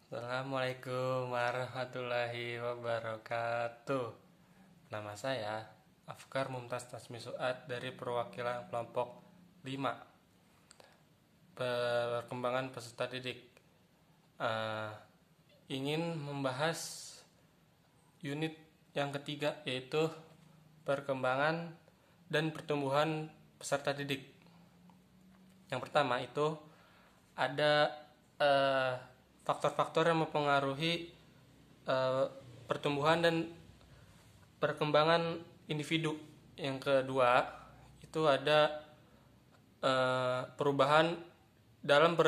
Assalamualaikum warahmatullahi wabarakatuh. Nama saya Afkar Mumtaz Tasmi Suad dari perwakilan kelompok 5 perkembangan peserta didik. Eh, ingin membahas unit yang ketiga, yaitu perkembangan dan pertumbuhan peserta didik. Yang pertama itu ada faktor-faktor yang mempengaruhi pertumbuhan dan perkembangan individu. Yang kedua itu ada perubahan dalam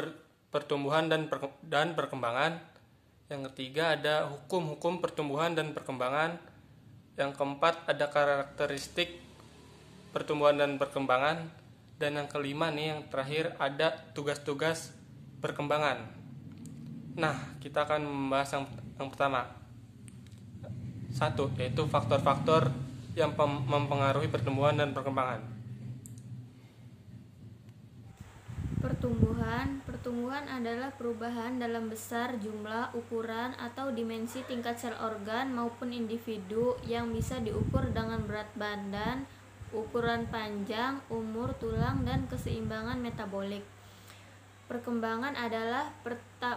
pertumbuhan dan perkembangan. Yang ketiga ada hukum-hukum pertumbuhan dan perkembangan. Yang keempat ada karakteristik pertumbuhan dan perkembangan. Dan yang kelima nih, yang terakhir, ada tugas-tugas perkembangan. Nah, kita akan membahas yang pertama. Satu, yaitu faktor-faktor yang mempengaruhi pertumbuhan dan perkembangan. Pertumbuhan adalah perubahan dalam besar, jumlah, ukuran, atau dimensi tingkat sel organ maupun individu yang bisa diukur dengan berat badan, ukuran panjang, umur, tulang, dan keseimbangan metabolik. Perkembangan adalah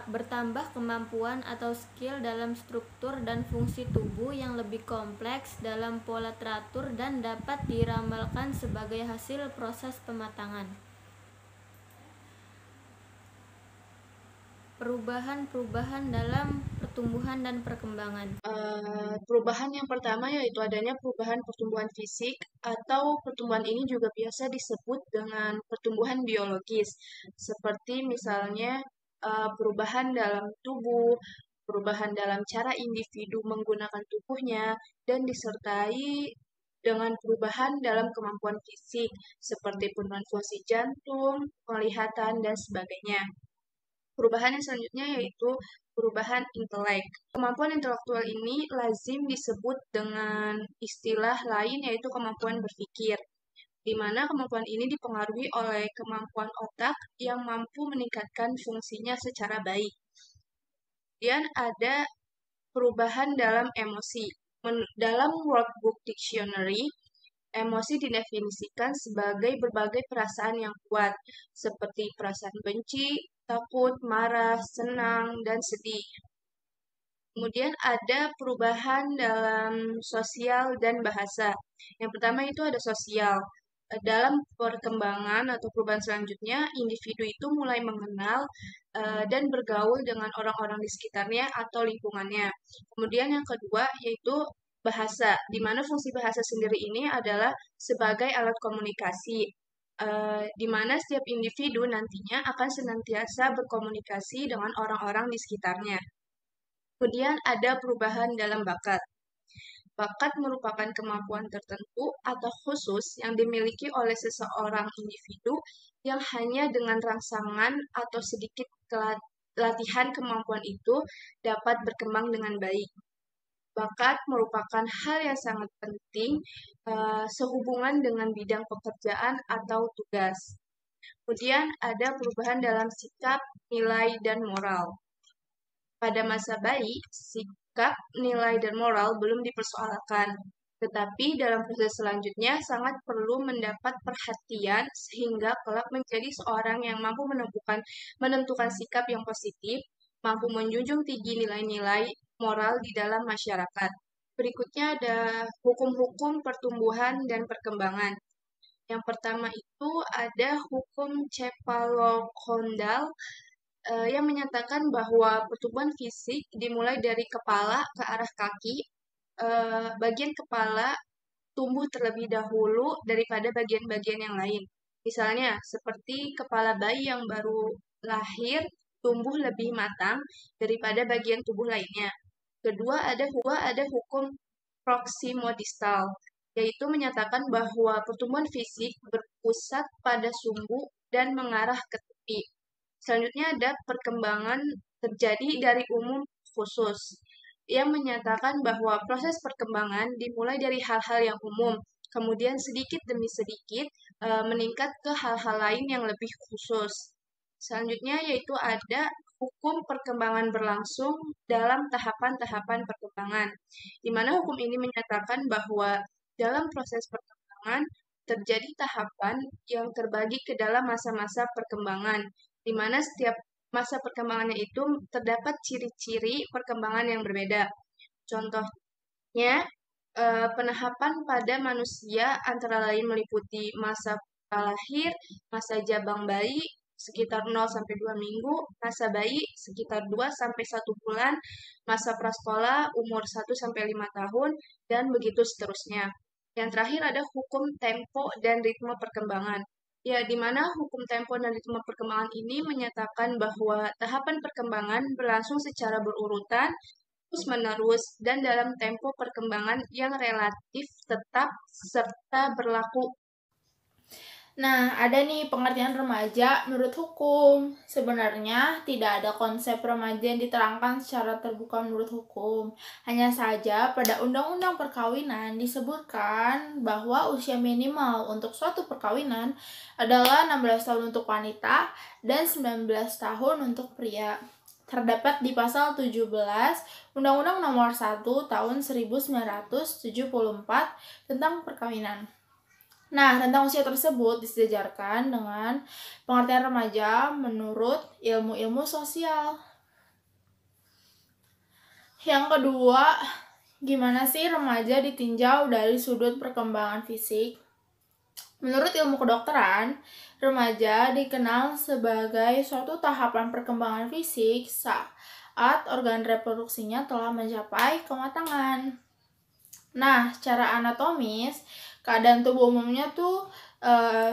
bertambah kemampuan atau skill dalam struktur dan fungsi tubuh yang lebih kompleks dalam pola teratur dan dapat diramalkan sebagai hasil proses pematangan. Perubahan dalam pertumbuhan dan perkembangan. Perubahan yang pertama yaitu adanya perubahan pertumbuhan fisik atau pertumbuhan ini juga biasa disebut dengan pertumbuhan biologis, seperti misalnya perubahan dalam tubuh, perubahan dalam cara individu menggunakan tubuhnya, dan disertai dengan perubahan dalam kemampuan fisik, seperti penurunan fungsi jantung, penglihatan, dan sebagainya. Perubahan yang selanjutnya yaitu perubahan intelek. Kemampuan intelektual ini lazim disebut dengan istilah lain yaitu kemampuan berpikir, di mana kemampuan ini dipengaruhi oleh kemampuan otak yang mampu meningkatkan fungsinya secara baik. Kemudian ada perubahan dalam emosi. Dalam World Dictionary, emosi didefinisikan sebagai berbagai perasaan yang kuat, seperti perasaan benci, takut, marah, senang, dan sedih. Kemudian ada perubahan dalam sosial dan bahasa. Yang pertama itu ada sosial. Dalam perkembangan atau perubahan selanjutnya, individu itu mulai mengenal dan bergaul dengan orang-orang di sekitarnya atau lingkungannya. Kemudian yang kedua yaitu bahasa, di mana fungsi bahasa sendiri ini adalah sebagai alat komunikasi, di mana setiap individu nantinya akan senantiasa berkomunikasi dengan orang-orang di sekitarnya. Kemudian ada perubahan dalam bakat. Bakat merupakan kemampuan tertentu atau khusus yang dimiliki oleh seseorang individu yang hanya dengan rangsangan atau sedikit latihan kemampuan itu dapat berkembang dengan baik. Bakat merupakan hal yang sangat penting sehubungan dengan bidang pekerjaan atau tugas. Kemudian ada perubahan dalam sikap, nilai, dan moral. Pada masa bayi, sikap, nilai, dan moral belum dipersoalkan, tetapi dalam proses selanjutnya sangat perlu mendapat perhatian sehingga kelak menjadi seorang yang mampu menentukan sikap yang positif, mampu menjunjung tinggi nilai-nilai moral di dalam masyarakat. Berikutnya ada hukum-hukum pertumbuhan dan perkembangan. Yang pertama itu ada hukum Cepalo-Kondal yang menyatakan bahwa pertumbuhan fisik dimulai dari kepala ke arah kaki. Bagian kepala tumbuh terlebih dahulu daripada bagian-bagian yang lain. Misalnya, seperti kepala bayi yang baru lahir tumbuh lebih matang daripada bagian tubuh lainnya. Kedua, ada hukum proximodistal, yaitu menyatakan bahwa pertumbuhan fisik berpusat pada sumbu dan mengarah ke tepi. Selanjutnya ada perkembangan terjadi dari umum khusus, yang menyatakan bahwa proses perkembangan dimulai dari hal-hal yang umum, kemudian sedikit demi sedikit meningkat ke hal-hal lain yang lebih khusus. Selanjutnya yaitu ada hukum perkembangan berlangsung dalam tahapan-tahapan perkembangan, di mana hukum ini menyatakan bahwa dalam proses perkembangan terjadi tahapan yang terbagi ke dalam masa-masa perkembangan, di mana setiap masa perkembangannya itu terdapat ciri-ciri perkembangan yang berbeda. Contohnya, penahapan pada manusia antara lain meliputi masa lahir, masa jabang bayi sekitar 0 sampai 2 minggu, masa bayi sekitar 2 sampai 1 bulan, masa prasekolah umur 1 sampai 5 tahun, dan begitu seterusnya. Yang terakhir ada hukum tempo dan ritme perkembangan. Ya, di mana hukum tempo dan ritme perkembangan ini menyatakan bahwa tahapan perkembangan berlangsung secara berurutan, terus-menerus, dan dalam tempo perkembangan yang relatif tetap serta berlaku. Nah, ada nih pengertian remaja menurut hukum. Sebenarnya tidak ada konsep remaja yang diterangkan secara terbuka menurut hukum. Hanya saja pada Undang-Undang Perkawinan disebutkan bahwa usia minimal untuk suatu perkawinan adalah 16 tahun untuk wanita dan 19 tahun untuk pria. Terdapat di pasal 17 Undang-Undang Nomor 1 Tahun 1974 tentang perkawinan. Nah, tentang usia tersebut disejajarkan dengan pengertian remaja menurut ilmu-ilmu sosial. Yang kedua, gimana sih remaja ditinjau dari sudut perkembangan fisik? Menurut ilmu kedokteran, remaja dikenal sebagai suatu tahapan perkembangan fisik saat organ reproduksinya telah mencapai kematangan. Nah, secara anatomis, keadaan tubuh umumnya tuh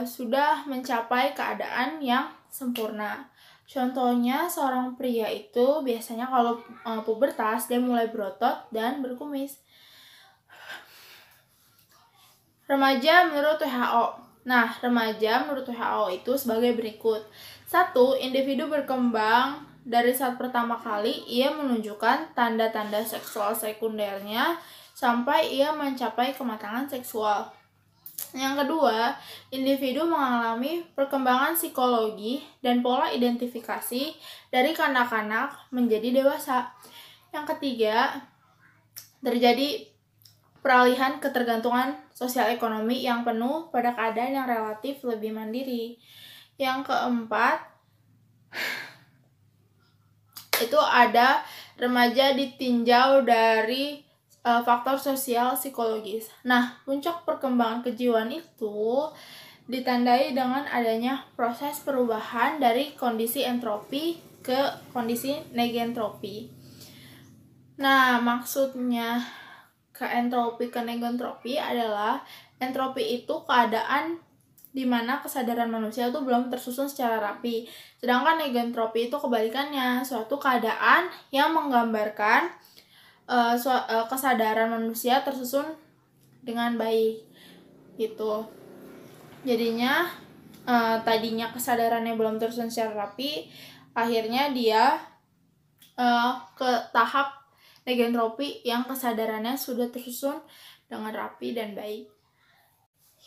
sudah mencapai keadaan yang sempurna. Contohnya, seorang pria itu biasanya kalau pubertas, dia mulai berotot dan berkumis. Remaja menurut WHO. Nah, remaja menurut WHO itu sebagai berikut. 1. Individu berkembang dari saat pertama kali ia menunjukkan tanda-tanda seksual sekundernya sampai ia mencapai kematangan seksual. Yang kedua, individu mengalami perkembangan psikologi dan pola identifikasi dari kanak-kanak menjadi dewasa. Yang ketiga, terjadi peralihan ketergantungan sosial ekonomi yang penuh pada keadaan yang relatif lebih mandiri. Yang keempat, itu ada remaja ditinjau dari faktor sosial psikologis. Nah, puncak perkembangan kejiwaan itu ditandai dengan adanya proses perubahan dari kondisi entropi ke kondisi negentropi. Nah, maksudnya ke entropi ke negentropi adalah entropi itu keadaan di mana kesadaran manusia itu belum tersusun secara rapi. Sedangkan negentropi itu kebalikannya, suatu keadaan yang menggambarkan kesadaran manusia tersusun dengan baik gitu. Jadinya tadinya kesadarannya belum tersusun secara rapi, akhirnya dia ke tahap negentropi yang kesadarannya sudah tersusun dengan rapi dan baik.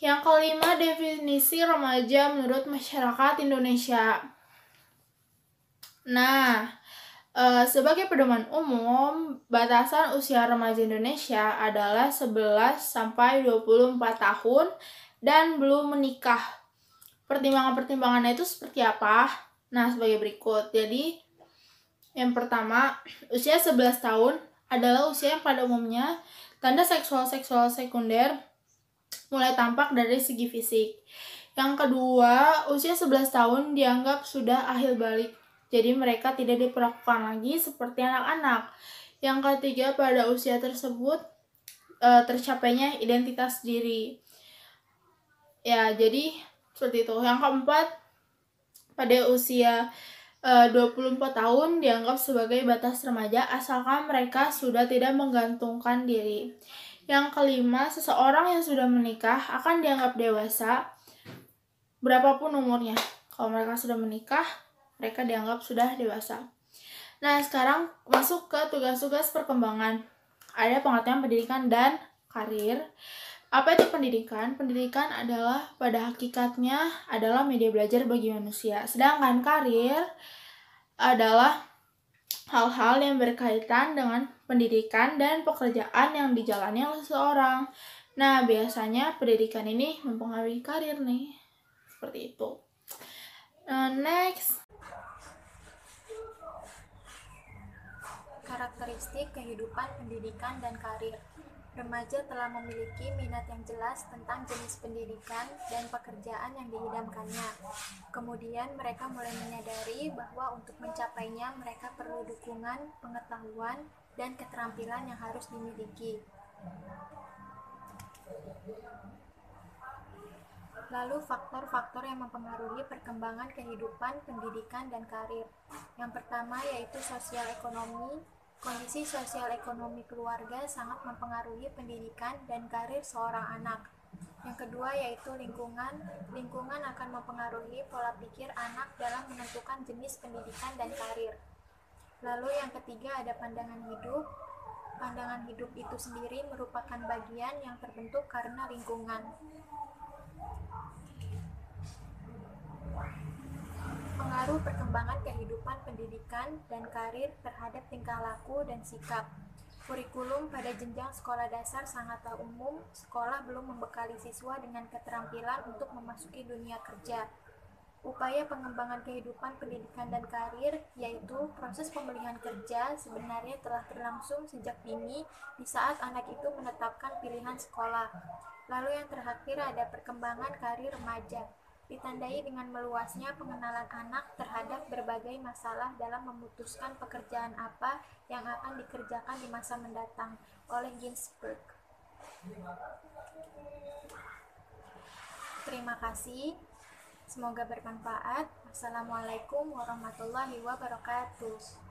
Yang kelima, definisi remaja menurut masyarakat Indonesia. Nah, sebagai pedoman umum, batasan usia remaja Indonesia adalah 11 sampai 24 tahun dan belum menikah. Pertimbangan-pertimbangannya itu seperti apa? Nah, sebagai berikut. Jadi, yang pertama, usia 11 tahun adalah usia yang pada umumnya tanda seksual sekunder mulai tampak dari segi fisik. Yang kedua, usia 11 tahun dianggap sudah akhir balik. Jadi mereka tidak diperlakukan lagi seperti anak-anak. Yang ketiga, pada usia tersebut tercapainya identitas diri. Ya, jadi seperti itu. Yang keempat, pada usia 24 tahun dianggap sebagai batas remaja asalkan mereka sudah tidak menggantungkan diri. Yang kelima, seseorang yang sudah menikah akan dianggap dewasa berapapun umurnya. Kalau mereka sudah menikah, mereka dianggap sudah dewasa. Nah, sekarang masuk ke tugas-tugas perkembangan. Ada pengertian pendidikan dan karir. Apa itu pendidikan? Pendidikan adalah pada hakikatnya adalah media belajar bagi manusia. Sedangkan karir adalah hal-hal yang berkaitan dengan pendidikan dan pekerjaan yang dijalani oleh seseorang. Nah, biasanya pendidikan ini mempengaruhi karir nih. Seperti itu. Next. Karakteristik kehidupan pendidikan dan karir. Remaja telah memiliki minat yang jelas tentang jenis pendidikan dan pekerjaan yang diidamkannya. Kemudian mereka mulai menyadari bahwa untuk mencapainya mereka perlu dukungan, pengetahuan, dan keterampilan yang harus dimiliki. Lalu faktor-faktor yang mempengaruhi perkembangan kehidupan pendidikan dan karir. Yang pertama yaitu sosial ekonomi. Kondisi sosial ekonomi keluarga sangat mempengaruhi pendidikan dan karir seorang anak. Yang kedua yaitu lingkungan. Lingkungan akan mempengaruhi pola pikir anak dalam menentukan jenis pendidikan dan karir. Lalu yang ketiga ada pandangan hidup. Pandangan hidup itu sendiri merupakan bagian yang terbentuk karena lingkungan. Pengaruh perkembangan kehidupan pendidikan dan karir terhadap tingkah laku dan sikap. Kurikulum pada jenjang sekolah dasar sangatlah umum. Sekolah belum membekali siswa dengan keterampilan untuk memasuki dunia kerja. Upaya pengembangan kehidupan pendidikan dan karir, yaitu proses pemilihan kerja, sebenarnya telah berlangsung sejak dini di saat anak itu menetapkan pilihan sekolah. Lalu yang terakhir ada perkembangan karir remaja, ditandai dengan meluasnya pengenalan anak terhadap berbagai masalah dalam memutuskan pekerjaan apa yang akan dikerjakan di masa mendatang, oleh Ginsberg. Terima kasih. Semoga bermanfaat. Wassalamualaikum warahmatullahi wabarakatuh.